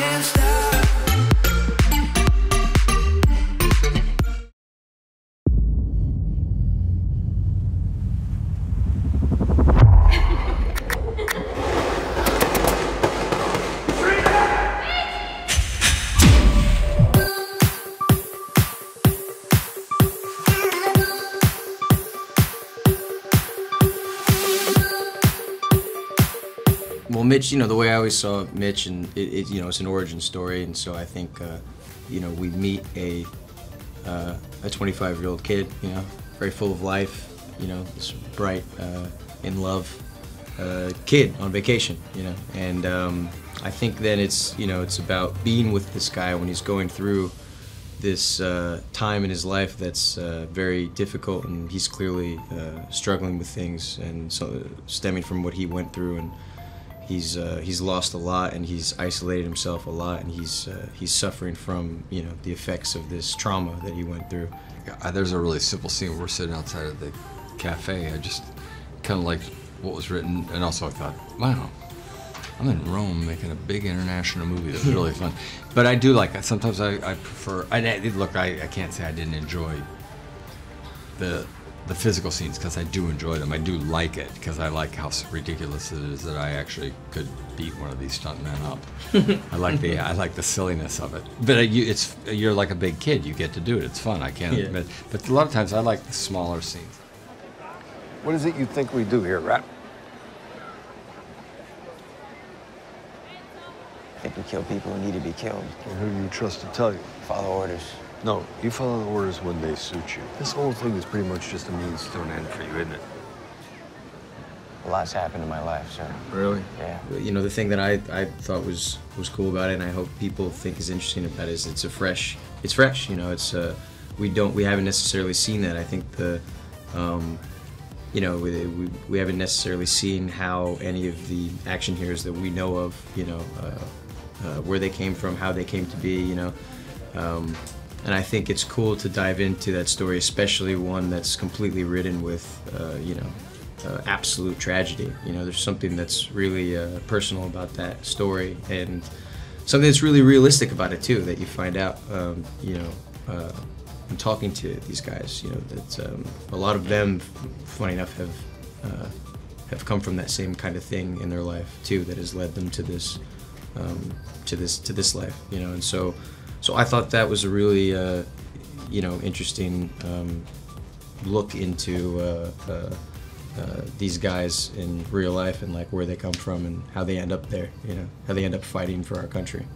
can't stop. Well, Mitch, you know, the way I always saw Mitch, and you know, it's an origin story, and so I think, you know, we meet a 25-year-old kid, you know, very full of life, you know, this bright, in love kid on vacation, you know, and I think then it's, you know, it's about being with this guy when he's going through this time in his life that's very difficult, and he's clearly struggling with things, and so stemming from what he went through, and he's lost a lot, and he's isolated himself a lot, and he's suffering from, you know, the effects of this trauma that he went through. There's a really simple scene where we're sitting outside of the cafe. I just kind of liked what was written, and also I thought, wow, I'm in Rome making a big international movie that's really fun. But I do like, sometimes I prefer, look, I can't say I didn't enjoy the physical scenes, because I do enjoy them. I do like it, because I like how ridiculous it is that I actually could beat one of these stuntmen up. I like the silliness of it. But you're like a big kid. You get to do it. It's fun. I can't admit. But a lot of times I like the smaller scenes. What is it you think we do here, Rapp? I think we kill people who need to be killed. And who do you trust to tell you? Follow orders. No, you follow the orders when they suit you. This whole thing is pretty much just a means to an end for you, isn't it? A lot's happened in my life, sir. Really? Yeah. You know, the thing that I thought was cool about it, and I hope people think is interesting about it, is it's fresh. You know, it's we haven't necessarily seen that. I think you know, we haven't necessarily seen how any of the action heroes that we know of, you know, where they came from, how they came to be, you know. And I think it's cool to dive into that story, especially one that's completely written with, you know, absolute tragedy. You know, there's something that's really personal about that story, and something that's really realistic about it too, that you find out, you know, in talking to these guys, you know, that a lot of them, funny enough, have come from that same kind of thing in their life too, that has led them to this, to this life, you know, and so I thought that was a really, you know, interesting look into these guys in real life, and like where they come from and how they end up there, you know, how they end up fighting for our country.